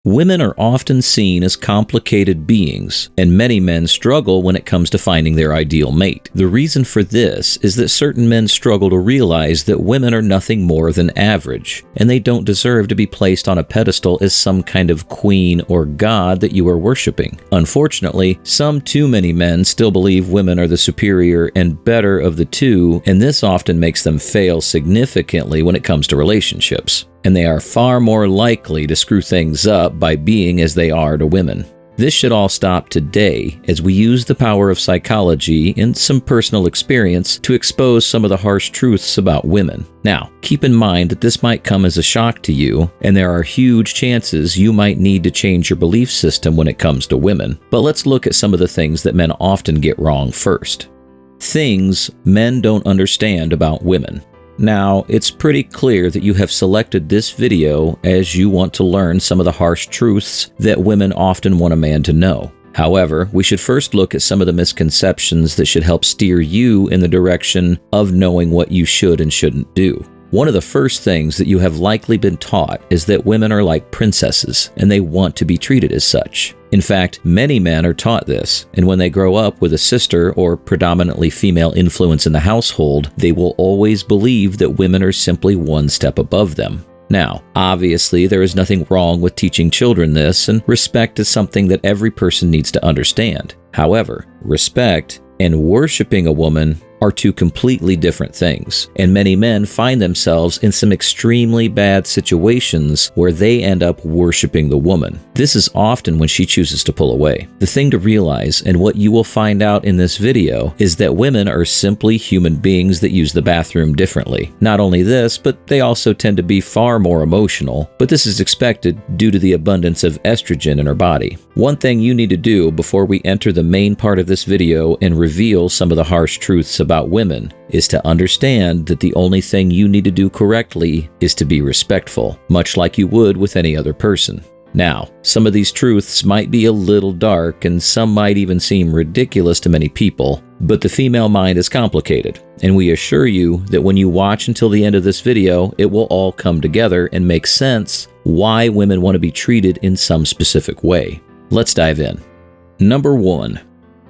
Women are often seen as complicated beings, and many men struggle when it comes to finding their ideal mate. The reason for this is that certain men struggle to realize that women are nothing more than average, and they don't deserve to be placed on a pedestal as some kind of queen or god that you are worshiping. Unfortunately, some too many men still believe women are the superior and better of the two, and this often makes them fail significantly when it comes to relationships. And they are far more likely to screw things up by being as they are to women. This should all stop today as we use the power of psychology and some personal experience to expose some of the harsh truths about women. Now, keep in mind that this might come as a shock to you, and there are huge chances you might need to change your belief system when it comes to women. But let's look at some of the things that men often get wrong first. Things men don't understand about women. Now, it's pretty clear that you have selected this video as you want to learn some of the harsh truths that women often want a man to know. However, we should first look at some of the misconceptions that should help steer you in the direction of knowing what you should and shouldn't do. One of the first things that you have likely been taught is that women are like princesses, and they want to be treated as such. In fact, many men are taught this, and when they grow up with a sister or predominantly female influence in the household, they will always believe that women are simply one step above them. Now, obviously, there is nothing wrong with teaching children this, and respect is something that every person needs to understand. However, respect and worshiping a woman are two completely different things, and many men find themselves in some extremely bad situations where they end up worshiping the woman. This is often when she chooses to pull away. The thing to realize, and what you will find out in this video, is that women are simply human beings that use the bathroom differently. Not only this, but they also tend to be far more emotional, but this is expected due to the abundance of estrogen in her body. One thing you need to do before we enter the main part of this video and reveal some of the harsh truths about women is to understand that the only thing you need to do correctly is to be respectful, much like you would with any other person. Now, some of these truths might be a little dark and some might even seem ridiculous to many people, but the female mind is complicated, and we assure you that when you watch until the end of this video, it will all come together and make sense why women want to be treated in some specific way. Let's dive in. Number 1.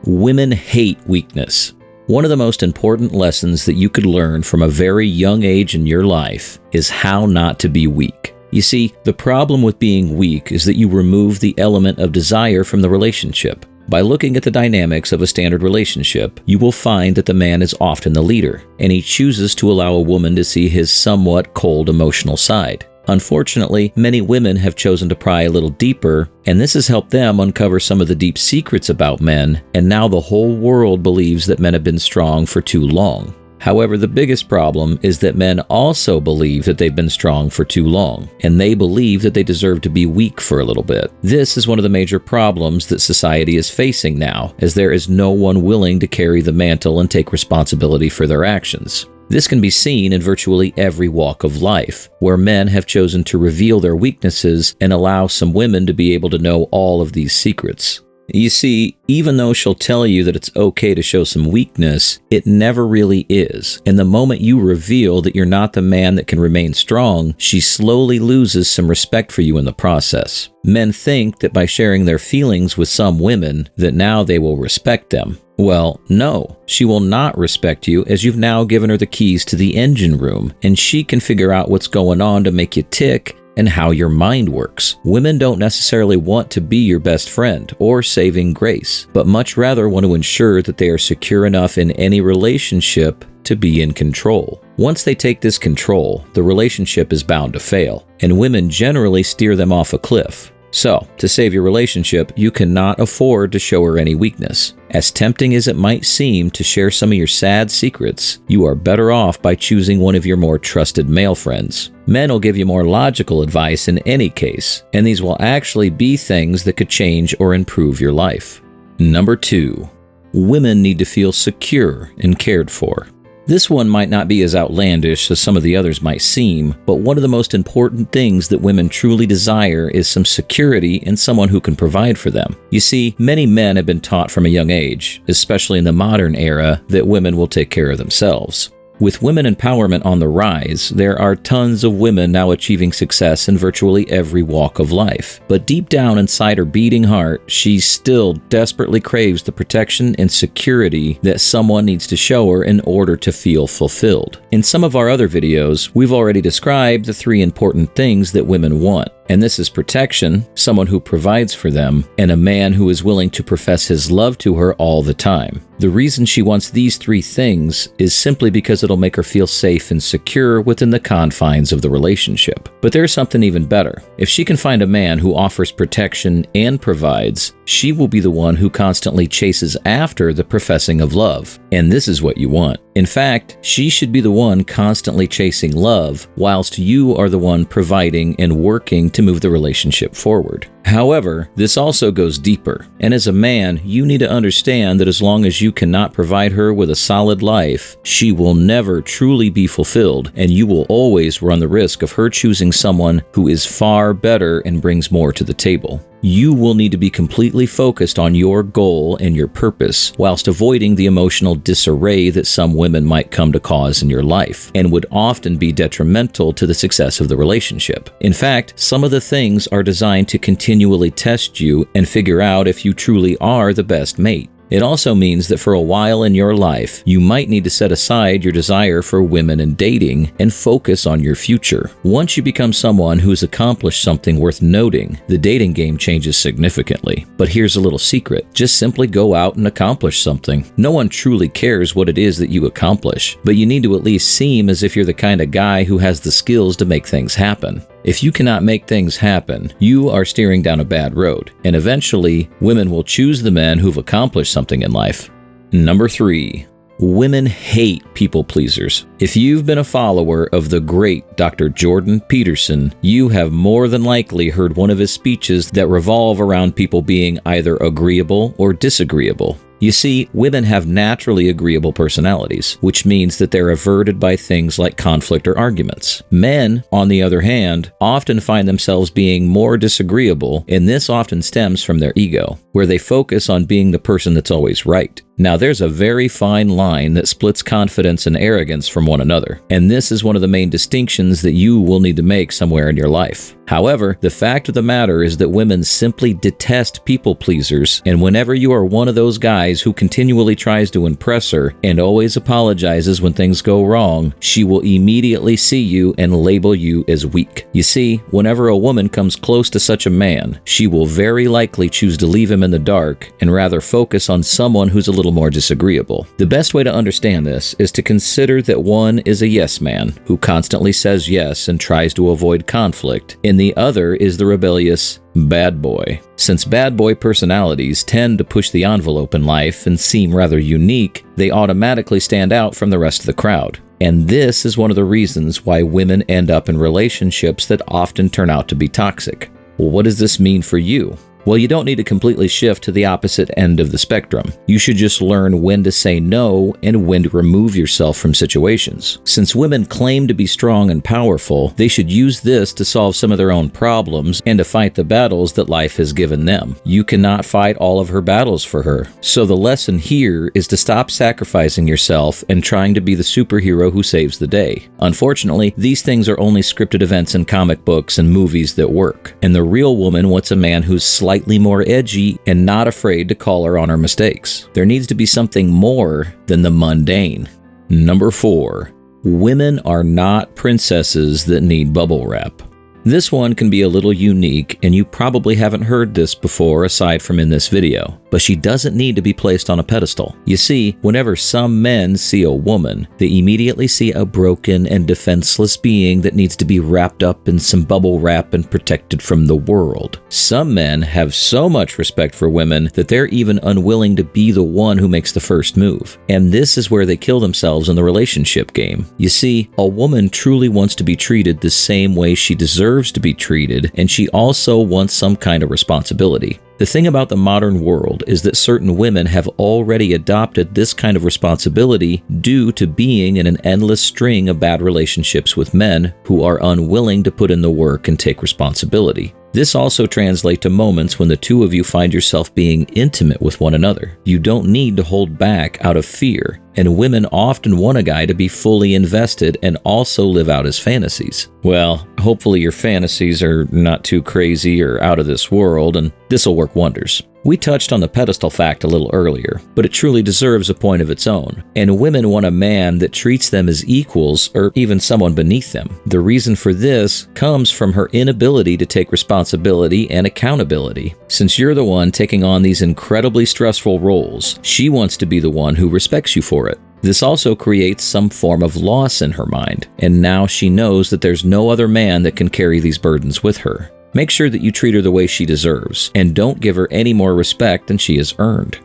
Women hate weakness. One of the most important lessons that you could learn from a very young age in your life is how not to be weak. You see, the problem with being weak is that you remove the element of desire from the relationship. By looking at the dynamics of a standard relationship, you will find that the man is often the leader, and he chooses to allow a woman to see his somewhat cold emotional side. Unfortunately, many women have chosen to pry a little deeper, and this has helped them uncover some of the deep secrets about men, and now the whole world believes that men have been strong for too long. However, the biggest problem is that men also believe that they've been strong for too long, and they believe that they deserve to be weak for a little bit. This is one of the major problems that society is facing now, as there is no one willing to carry the mantle and take responsibility for their actions. This can be seen in virtually every walk of life, where men have chosen to reveal their weaknesses and allow some women to be able to know all of these secrets. You see, even though she'll tell you that it's okay to show some weakness, it never really is. And the moment you reveal that you're not the man that can remain strong, she slowly loses some respect for you in the process. Men think that by sharing their feelings with some women, that now they will respect them. Well, no, she will not respect you, as you've now given her the keys to the engine room, and she can figure out what's going on to make you tick and how your mind works. Women don't necessarily want to be your best friend or saving grace, but much rather want to ensure that they are secure enough in any relationship to be in control. Once they take this control, the relationship is bound to fail, and women generally steer them off a cliff. So, to save your relationship, you cannot afford to show her any weakness. As tempting as it might seem to share some of your sad secrets, you are better off by choosing one of your more trusted male friends. Men will give you more logical advice in any case, and these will actually be things that could change or improve your life. Number 2. Women need to feel secure and cared for. This one might not be as outlandish as some of the others might seem, but one of the most important things that women truly desire is some security and someone who can provide for them. You see, many men have been taught from a young age, especially in the modern era, that women will take care of themselves. With women empowerment on the rise, there are tons of women now achieving success in virtually every walk of life. But deep down inside her beating heart, she still desperately craves the protection and security that someone needs to show her in order to feel fulfilled. In some of our other videos, we've already described the 3 important things that women want. And this is protection, someone who provides for them, and a man who is willing to profess his love to her all the time. The reason she wants these 3 things is simply because it'll make her feel safe and secure within the confines of the relationship. But there's something even better. If she can find a man who offers protection and provides, she will be the one who constantly chases after the professing of love. And this is what you want. In fact, she should be the one constantly chasing love, whilst you are the one providing and working to move the relationship forward. However, this also goes deeper, and as a man, you need to understand that as long as you cannot provide her with a solid life, she will never truly be fulfilled, and you will always run the risk of her choosing someone who is far better and brings more to the table. You will need to be completely focused on your goal and your purpose, whilst avoiding the emotional disarray that some women might come to cause in your life, and would often be detrimental to the success of the relationship. In fact, some of the things are designed to continually test you and figure out if you truly are the best mate. It also means that for a while in your life, you might need to set aside your desire for women and dating and focus on your future. Once you become someone who's accomplished something worth noting, the dating game changes significantly. But here's a little secret. Just simply go out and accomplish something. No one truly cares what it is that you accomplish, but you need to at least seem as if you're the kind of guy who has the skills to make things happen. If you cannot make things happen, you are steering down a bad road, and eventually, women will choose the men who've accomplished something in life. Number 3. Women hate people pleasers. If you've been a follower of the great Dr. Jordan Peterson, you have more than likely heard one of his speeches that revolve around people being either agreeable or disagreeable. You see, women have naturally agreeable personalities, which means that they're averted by things like conflict or arguments. Men, on the other hand, often find themselves being more disagreeable, and this often stems from their ego, where they focus on being the person that's always right. Now, there's a very fine line that splits confidence and arrogance from one another, and this is one of the main distinctions that you will need to make somewhere in your life. However, the fact of the matter is that women simply detest people pleasers, and whenever you are one of those guys who continually tries to impress her and always apologizes when things go wrong, she will immediately see you and label you as weak. You see, whenever a woman comes close to such a man, she will very likely choose to leave him in the dark and rather focus on someone who's a little more disagreeable. The best way to understand this is to consider that one is a yes man who constantly says yes and tries to avoid conflict, and the other is the rebellious bad boy. Since bad boy personalities tend to push the envelope in life and seem rather unique, they automatically stand out from the rest of the crowd. And this is one of the reasons why women end up in relationships that often turn out to be toxic. Well, what does this mean for you? Well, you don't need to completely shift to the opposite end of the spectrum. You should just learn when to say no and when to remove yourself from situations. Since women claim to be strong and powerful, they should use this to solve some of their own problems and to fight the battles that life has given them. You cannot fight all of her battles for her. So the lesson here is to stop sacrificing yourself and trying to be the superhero who saves the day. Unfortunately, these things are only scripted events in comic books and movies that work. And the real woman wants a man who's slightly more edgy and not afraid to call her on her mistakes. There needs to be something more than the mundane. Number 4. Women are not princesses that need bubble wrap. This one can be a little unique, and you probably haven't heard this before aside from in this video, but she doesn't need to be placed on a pedestal. You see, whenever some men see a woman, they immediately see a broken and defenseless being that needs to be wrapped up in some bubble wrap and protected from the world. Some men have so much respect for women that they're even unwilling to be the one who makes the first move. And this is where they kill themselves in the relationship game. You see, a woman truly wants to be treated the same way she deserves to be treated, and she also wants some kind of responsibility. The thing about the modern world is that certain women have already adopted this kind of responsibility due to being in an endless string of bad relationships with men who are unwilling to put in the work and take responsibility. This also translates to moments when the two of you find yourself being intimate with one another. You don't need to hold back out of fear, and women often want a guy to be fully invested and also live out his fantasies. Well, hopefully your fantasies are not too crazy or out of this world, and this'll work wonders. We touched on the pedestal fact a little earlier, but it truly deserves a point of its own. And women want a man that treats them as equals or even someone beneath them. The reason for this comes from her inability to take responsibility and accountability. Since you're the one taking on these incredibly stressful roles, she wants to be the one who respects you for it. This also creates some form of loss in her mind, and now she knows that there's no other man that can carry these burdens with her. Make sure that you treat her the way she deserves, and don't give her any more respect than she has earned.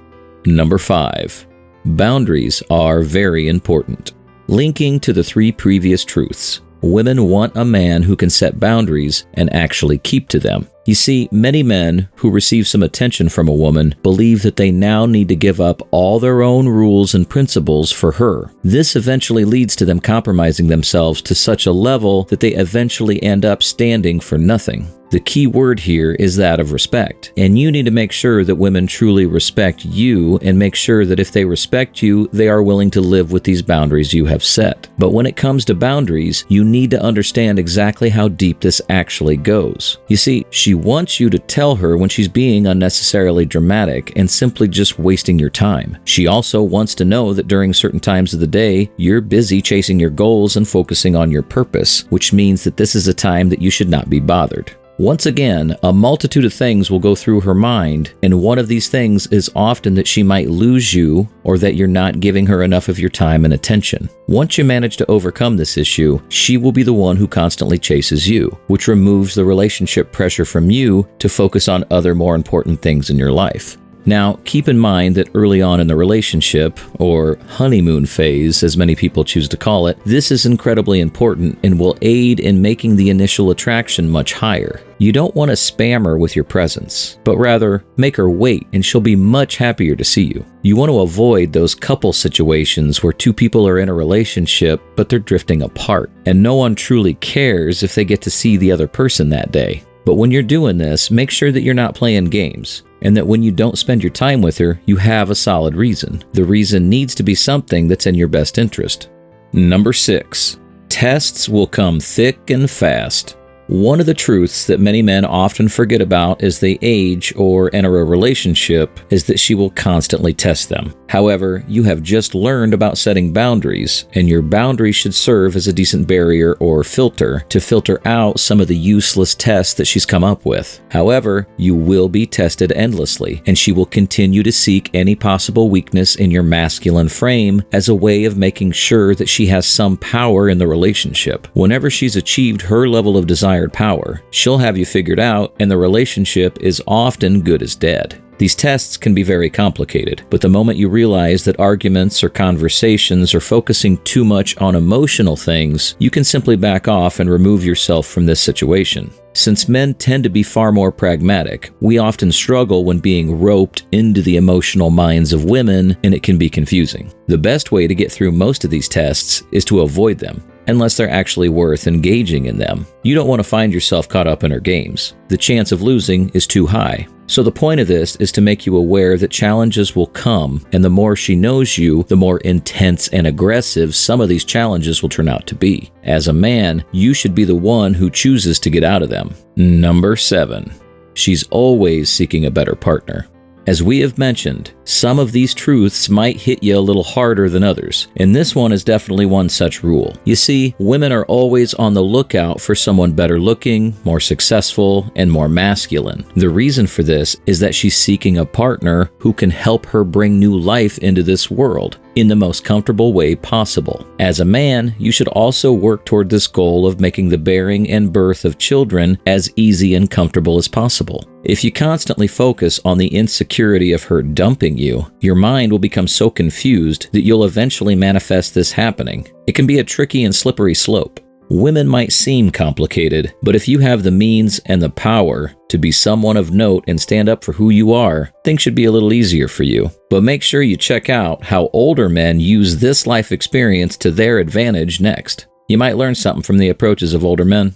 Number 5. Boundaries are very important. Linking to the 3 previous truths, women want a man who can set boundaries and actually keep to them. You see, many men who receive some attention from a woman believe that they now need to give up all their own rules and principles for her. This eventually leads to them compromising themselves to such a level that they eventually end up standing for nothing. The key word here is that of respect, and you need to make sure that women truly respect you and make sure that if they respect you, they are willing to live with these boundaries you have set. But when it comes to boundaries, you need to understand exactly how deep this actually goes. You see, she wants you to tell her when she's being unnecessarily dramatic and simply just wasting your time. She also wants to know that during certain times of the day, you're busy chasing your goals and focusing on your purpose, which means that this is a time that you should not be bothered. Once again, a multitude of things will go through her mind, and one of these things is often that she might lose you or that you're not giving her enough of your time and attention. Once you manage to overcome this issue, she will be the one who constantly chases you, which removes the relationship pressure from you to focus on other more important things in your life. Now, keep in mind that early on in the relationship, or honeymoon phase, as many people choose to call it, this is incredibly important and will aid in making the initial attraction much higher. You don't want to spam her with your presence, but rather make her wait and she'll be much happier to see you. You want to avoid those couple situations where 2 people are in a relationship but they're drifting apart, and no one truly cares if they get to see the other person that day. But when you're doing this, make sure that you're not playing games, and that when you don't spend your time with her, you have a solid reason. The reason needs to be something that's in your best interest. Number 6. Tests will come thick and fast. One of the truths that many men often forget about as they age or enter a relationship is that she will constantly test them. However, you have just learned about setting boundaries, and your boundaries should serve as a decent barrier or filter to filter out some of the useless tests that she's come up with. However, you will be tested endlessly, and she will continue to seek any possible weakness in your masculine frame as a way of making sure that she has some power in the relationship. Whenever she's achieved her level of desired power, she'll have you figured out, and the relationship is often good as dead. These tests can be very complicated, but the moment you realize that arguments or conversations are focusing too much on emotional things, you can simply back off and remove yourself from this situation. Since men tend to be far more pragmatic, we often struggle when being roped into the emotional minds of women, and it can be confusing. The best way to get through most of these tests is to avoid them, unless they're actually worth engaging in them. You don't want to find yourself caught up in her games. The chance of losing is too high. So the point of this is to make you aware that challenges will come, and the more she knows you, the more intense and aggressive some of these challenges will turn out to be. As a man, you should be the one who chooses to get out of them. Number 7. She's always seeking a better partner. As we have mentioned, some of these truths might hit you a little harder than others, and this one is definitely one such rule. You see, women are always on the lookout for someone better looking, more successful, and more masculine. The reason for this is that she's seeking a partner who can help her bring new life into this world in the most comfortable way possible. As a man, you should also work toward this goal of making the bearing and birth of children as easy and comfortable as possible. If you constantly focus on the insecurity of her dumping you, your mind will become so confused that you'll eventually manifest this happening. It can be a tricky and slippery slope. Women might seem complicated, but if you have the means and the power to be someone of note and stand up for who you are, things should be a little easier for you. But make sure you check out how older men use this life experience to their advantage next. You might learn something from the approaches of older men.